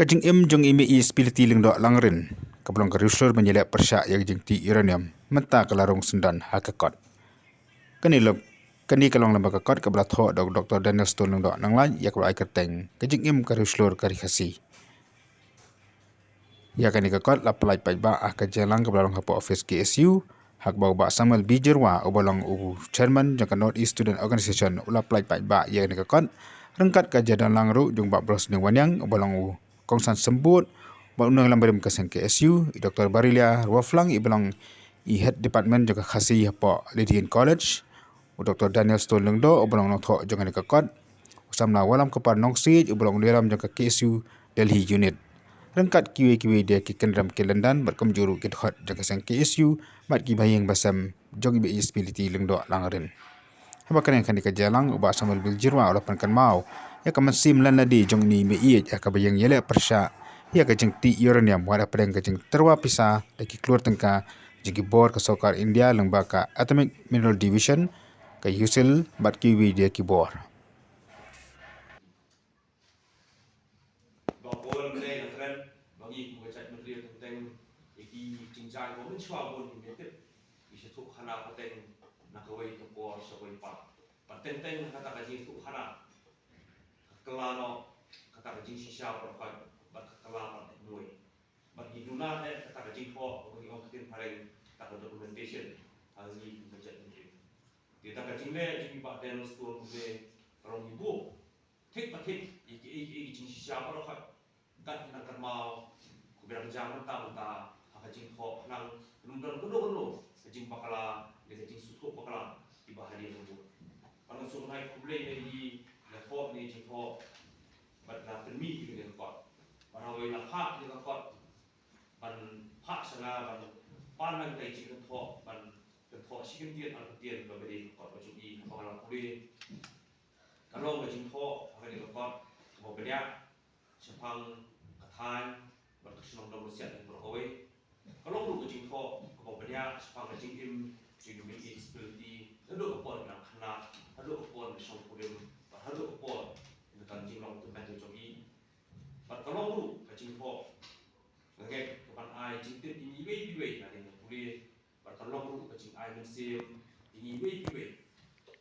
Kajing jong imi spiriti lingdo langrin. Kablong Riewshlur menyelak Pyrshah yang jengti uranium. Menta kelarung sendan hakakot. Kani kalong lembaga kot kabla tho Dr. Daniel Stone lingdo nanglai yak ai kerteng. Kajing Riewshlur kari Khasi. Ya kani kakot la pelai pai ba kajalang kabla hapo office KSU hak bau ba Samuel Bijirwa obolong chairman jangka North East Student Organization ula pelai pai ba ya kani kakot rengkat kajadan langru jung ba bros ning wanyang obolong kongsan sembut ba unang lambarim kaseng KSU Dr. Barilia Ruaflang ibolong head department jangka Khasi hapo Lydian College Dr. Daniel Stone lengdo obolong notho jangka ni kakot usamna walam kapar nongsi obolong liram jangka KSU Delhi unit rengkat kiwi dia ki kendram ke London berkemjuru ke hot jangka sang KSU mat ki bayang basam jong ibe isbility lengdo langren haba kan yang dikajalang uba Samuel Biljirwa olapan kan mau ya ka masim lan nadi jong ni me iya ya ka bayang yele Pyrshah ya ka jeng ti uranium wada pedang ka jeng terwa pisa daki keluar tengka jegi bor ka sokar India lengba ka atomic mineral division ka yusil bat kiwi dia ki bor Tenteng kata kaji tu khana kelano kata kaji sisa berkat kelano mui bagi duna kata kaji ho bagi orang kitin pareng kata documentation hazi macam ni kita kaji le jadi pak dan store le orang ibu tik patik iki sisa berkat kat nak mau kubilang jam mentah kaji ho nang lumdan kudo kaji bakala kaji susu bakala di bahari itu Kalau sungai kublai dari lekor ni jiko, berda Pynmih di lekor. Barawai lapar di lekor, ban pak sana ban panan kai jiko thok ban thok sikin tian al tian berbeda lekor macam ni kalau kublai. Kalau macam thok di lekor, mau berdia sepang kathan berkesenang dalam siat yang berawai. Kalau lu macam thok mau berdia sepang macam jadi bagi seperti duduk apa nak kena duduk apa nak song kulim duduk apa dengan jinglong tempat tu jogi kalau lu kacing ho ngek kapan ai cintit ini we nanti nak kulit kalau lu kacing ai mensim ini we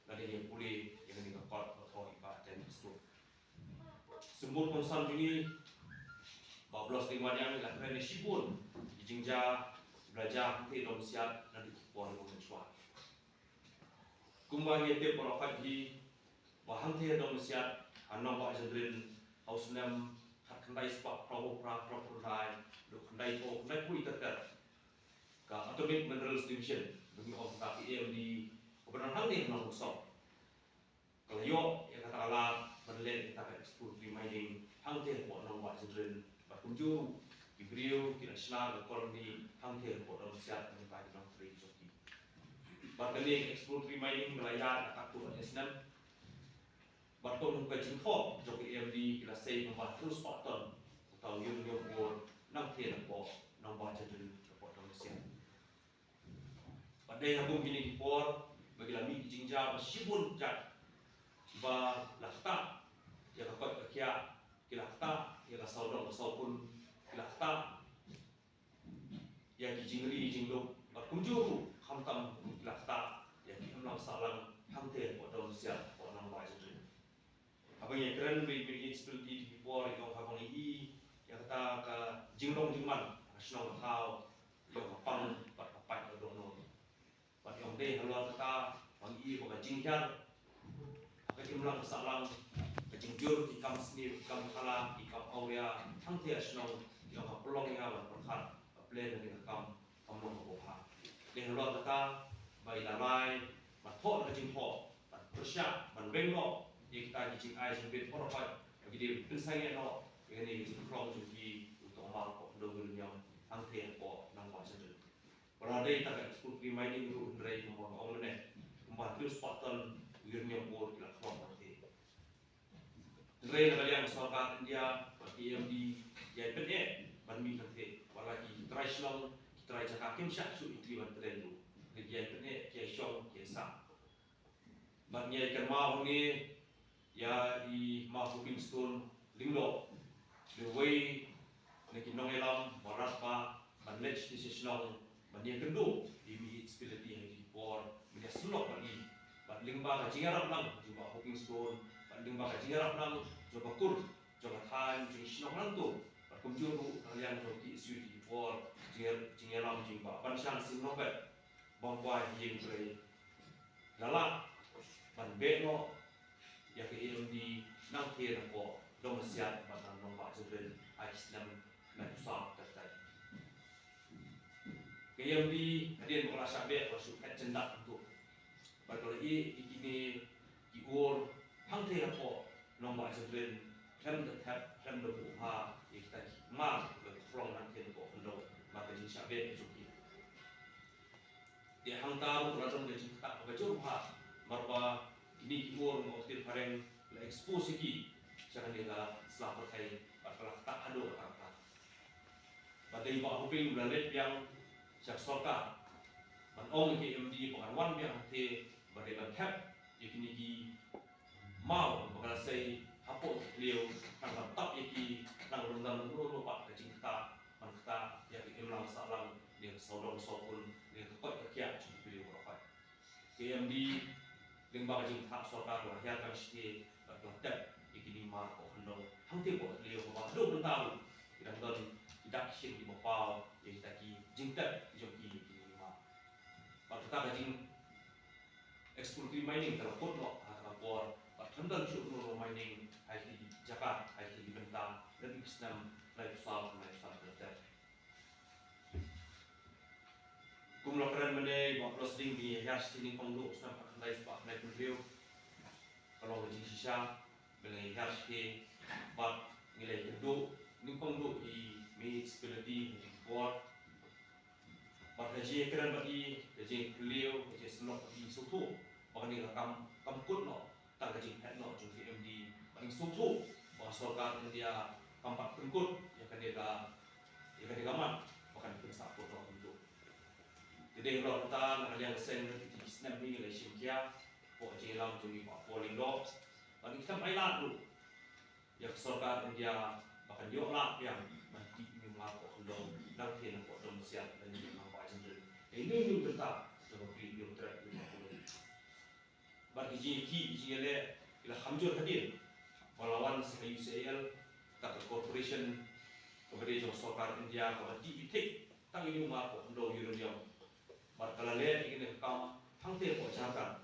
nanti yang kulit yang ni kakot atau ibarat dan sesuatu sembur konsam ini bablos dengan yang lakukan ni sibun jingja belajar nanti dom siap nanti pon mencuat kumba yete porokat di bahang te dom siap anong ba jendrin hausnam khandai spak pro do khandai pui teter ka atomic minerals division bagi of ta PM di kebenaran hang ni nang usop kalau yo ya kata ala berlen kita explore mining hang te po nang ba jendrin berkunjung di Riewshlur di nasional koloni hang te po dom siap ni ba nang tri joki Barkali explore mining melayar akatur Islam. Barkon muka jingkho joki MD kila say nombor terus pattern atau yung bor nang tiyan po nang baca dulu po dong siya. Padai habung gini bor bagi lami jingja masibun jak ba lakta ya kakot kakia kilakta ya kasaudong kasaupun kilakta ya kijingri jingluk berkunjung hamtam lakta ya hamlam salam hamte po daun siap po nang baca dulu. Apa yang keren beri seperti di bawah yang habang ini yang kata ke jinglong jingman nasional kau yang kapang papai ke dono. Pada yang deh haluan kata bang i bukan jingkar ke jimlang salam ke jingjur ikam sendiri ikam kala ikam aulia hamte nasional yang kapulong yang berkat plan dengan kam boha. Dengan luar kata bayi lalai, batok nak jingkok, Pyrshah, bengkok, yang kita jing ai sempit orang bagi dia pensai no, yang ni jingkrong juga untuk amal kok dongeng yang angker kok nang bahasa tu. Kalau ada kita ekspor mining itu dari kembang orang mana, kembang terus pattern uranium bor kita keluar nanti. Dari yang masyarakat India, bagi MD, yang penting, banding nanti, walaki tradisional try cakap kim syak su itri ban trenu dia tene ke shong ke sa bagnya ikan mau ni ya di mau cooking stone linglo the way Niki nongelam moratpa banlech di sisnong bania kendu di mi spilati hai por media sunok bani bat lingba ka jingarap lang juba hoping stone bat lingba ka jingarap lang juba kur juba than jing sinok lang tu bat kumjuru kalian joki isu di por jingaram jingba banshan sinok bet bangwa yeng pre lala ban be no ya ke di nang ke na ko dong siat ban nang ba jebel ai islam na usah tertai ke di adien ko rasa be ko su kat cendak tu bakal ikini iur hang te na ko nong ba jebel hem de tap hem de bu ha ikta ma ke from nang ke ko ndo ma ke jin sabe juki dia hang tahu kalau dong jin tak ko jur ha marba ini iur mo til pareng la expose ki jangan dia selah perkai bakal tak ado kata badai ba hoping blalet yang sak soka ban ong ke MD bukan wan yang te badai ban tap ikini gi mau bakal say hapo leo nang tap iki nang rundam ro pak ke jing ta man ta ya ke emlang salang dia saudara sokun dia kot ke kia ci leo ro pak KMD ling ba jing ta soka ro ya kan sti bakal tap ikini ma ko hando hang te ko leo ba do tahu dan don tidak sih di bawah yang tadi jingkat joki ini mah. Kalau kita kajing eksploitasi mining kalau pot lo atau por, kalau hendak syukur mining hai di Jakarta, hai di Bentang, dan di Islam, lifestyle tertentu. Kumlo keren mana, bawa closing di hias ini kongdo, Islam akan lifestyle naik beliau. Kalau kajing sisa, dengan hias ke, bawa nilai kedua, ini kongdo di municipality board bagaji keran bagi gaji beliau gaji selok bagi sutu bagi kam kut no tak gaji head no jumpa MD bagi sutu bahasa India kampak pengkut ya kan dia gamat bahkan pensap kut no untuk jadi kalau kita nak yang sen di snap ni le simkia po jelam jumi pak polling do bagi kita mainan dulu ya kesorkan India bahkan yo lah yang nanti ni melakukan dong dan kena kok dong siap dan ni nampak sendiri ini tetap dalam video track 50 bagi JK le ila hamjur hadir melawan UCL tak corporation kepada jong sokar India kepada diitik tang ini melakukan dong Uranium bakal le ingin kam hangte ko jakan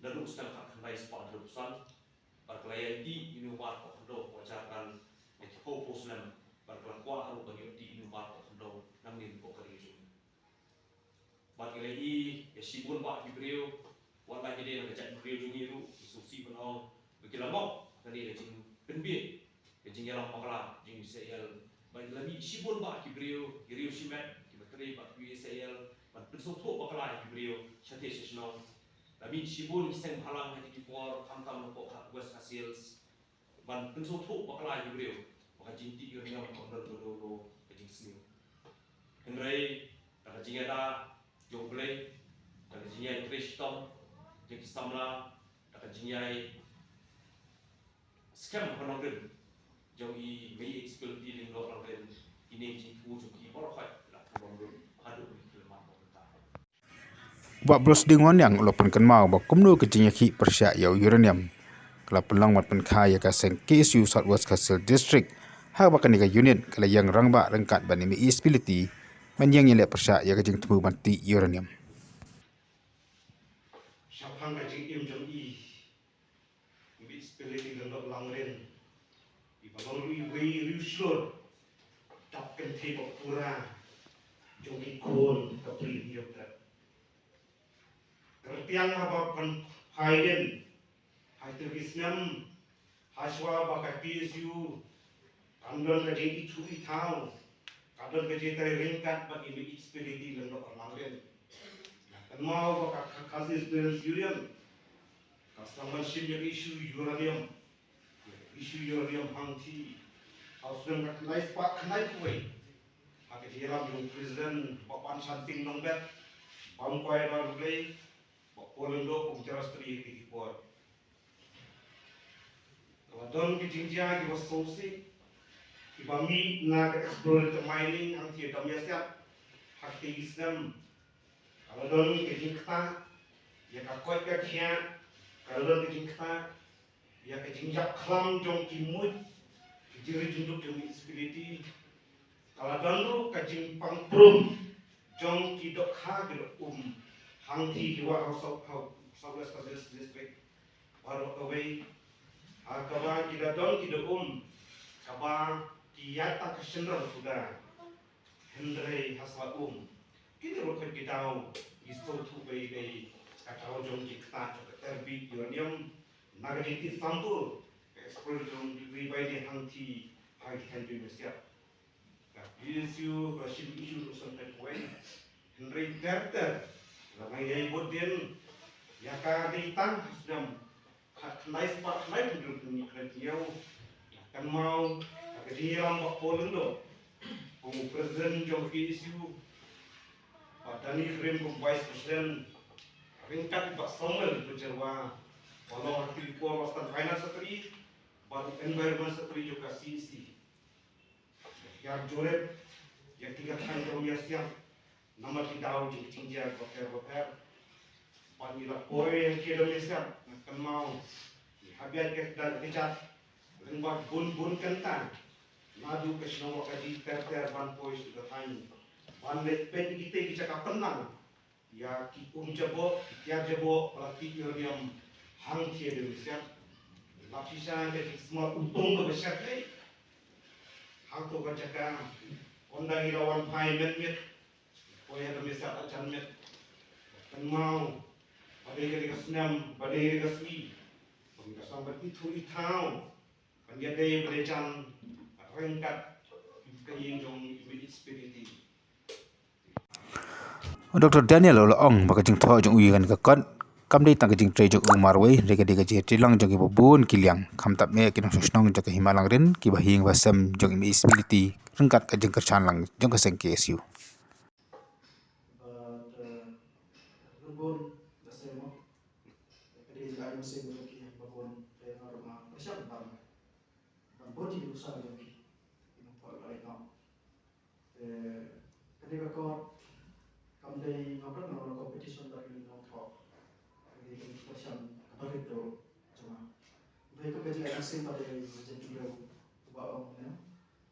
dan ustaz akan baik sepak terusan berkelaya di Indonesia kondo wajarkan itu fokus nam berkelakwa haru bagi di Indonesia kondo namin ko kariyo berkelai sibun pak Hebrew wala jadi nak cak Hebrew jungiru isusi penong begilamok tadi jing Pynmih jing yalang pakala jing Israel bagi lagi sibun pak Hebrew Riewshlur kibatri pak Israel ban pensokto pakala Hebrew syate sesno Kami sibun kisah halang hati kipor kamtam ko West Hassils ban penso tu bakla Hebrew maka jinti Uranium kondol dolo kajing sini Henry kata jingada joblay kata jingai Trishtom jadi samla kata jingai scam penongden jauhi mei exploiti ling lo orang ini jitu joki borkhai la kebongdon adu kelemahan Buat bros dengan yang lopun kan mau bak kumno ke jinyaki Pyrshah ya Uranium. Kalau pelang mat penkaya ka seng KSU Southwest Khasi District. Ha bakan ni ka unit kalau yang rangba rengkat bani mi ispility man yang yele Pyrshah ya ka jing temu mati Uranium. Siapang kajing im jam mi ispility lendok langren. Di balong Riewshlur tapkan tebak pura jom ikon kapri diopter. Kertiang apa pen haiden haitu Islam haswa bakat PSU kandon kajing itu itau kandon kajing ringkat bagi mi ispility lendok langren. Dan mau bakat Khasi students union customer senior issue uranium hangti ausdem kat life pak kenai kuai hak jiram yung president papan santing nombet bangkwai baru play polendo pembicara stri di por wadon ki jingjia ki was sosi Ibami na explore mining ang tiada miasap hak Islam kalau don kejingkta ya kakoi kakia kalau don kejingkta ya kejingjak klam jong kimut kejiri junduk jong spiriti kalau don lu kejimpang prum jong kidok ha kidok hangti kiwa Southwest District baru away kaba kita don kidok kaba kiyata kesenral sudah Hendrai hasla kini rokan kita isto tu bay katao jong kita terbi uranium nagati sampul explore jong ribai di hangti hagi hanju mesia isu rasim isu usan petway Hendrai terter ramai yai bodin yaka di tang hasdam nice part night duduk ni kretiau kan mau agadi ram bak poleng do presiden jong isu Padani frame com vice president ringkat Pak Samuel bercerwa walau aktif kuah wastan finance secretary baru environment secretary juga CC yang joret yang 3 tahun kemudian siap nama tidak uji cinja hotel panila koi yang kira siap akan mau habiat ke dan kecat lembak bun kentang madu ke senawak kaji ter ban pois sudah tanya ban pen kita cakap tenang ya ki jabo ya jabo pelatih uranium hang cie de besar lapisan ke semua untung ke besar hang tu cakap ondang irawan pai met poya de besar acan met kan mau badai ke senam badai ke swi kita sampai itu itau kan dia daya belecan rengkat ke jong spiriti Dr. Daniel Ong baka jing tho jong uyi kan ka kon kam dei tang jing tre jong marwei rega de je tilang jong ibo bun kiliang kham tap me kinong susnong jong himalang rin ki bahing wasam jong imi rengkat ka jing kerchan lang jong ka seng KSU Rebon dasemo kadi ayo sing ki babon te norma persiap ban bodi usaha ki ino po lai no kadi ko kam dei ngapra no competition dari no to kadi persiap kabare to cuma dei ko kadi ayo sing pada jadi bro ba om ne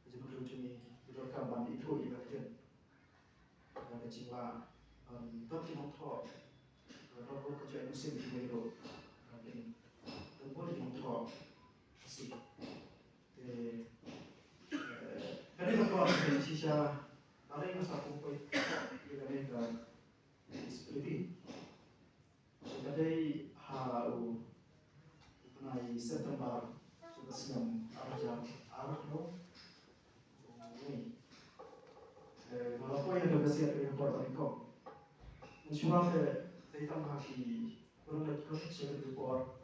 jadi bro jumi bro kam ban itu iba ten ada jingla tot ki no to Robot kerja musim di Melo, dan tempat di Montreal, Khasi. Kadang kalau di Indonesia, ada yang masa kumpul dengan mereka seperti kadang hau naik September sudah siang arah no, ini malah poin yang bersiap dengan korban itu, mencuba kita menghaki orang lagi kau sebagai report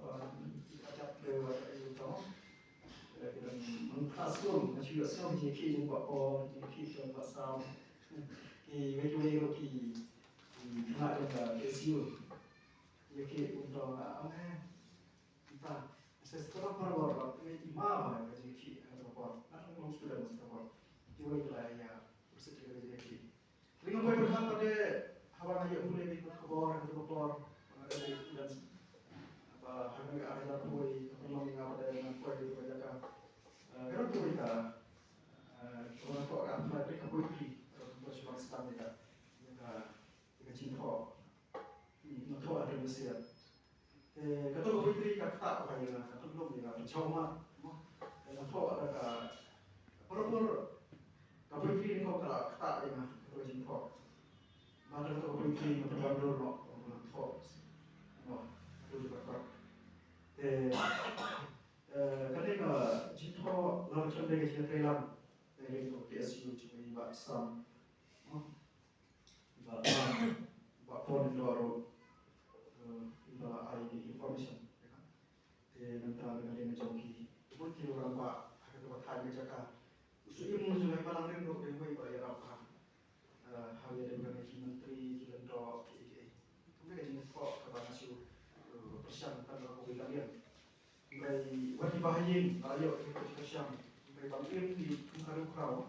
acap lewat itu dan mengkasum juga sama jeki juga jeki juga sama mereka ki nak juga SU jeki untuk kita setelah perwar imam jeki report nak ngomong sudah report juga ya bersedia jeki dengan poin berkata pada hawa aja mulai ikut keluar dari dan apa harga harga kue memang apa dengan kue di berjaga kalau kue kita orang tua kan mereka kue di untuk cuma setahun ya kita cinta untuk ada Malaysia kata kue di kata apa ya kata belum ya cuma untuk ada perlu kue di kau kata ya kata cinta mata kata kue di mata baru no kadang jika lalu contohnya kita Thailand dari KSU cuma iba sam, iba pon baru iba ID information, nanti dengan dia menjauhi, pun kira orang pak akan dapat hanya jaka, usul ilmu juga iba langgar dok dengan iba ya apa, hal yang dengan menteri kita dok, kemudian jenis kok kepada nasional Pyrshah tentang kalian. Dari wadi bahayin ayo ikut Pyrshah May pag-im di kung karong kraw,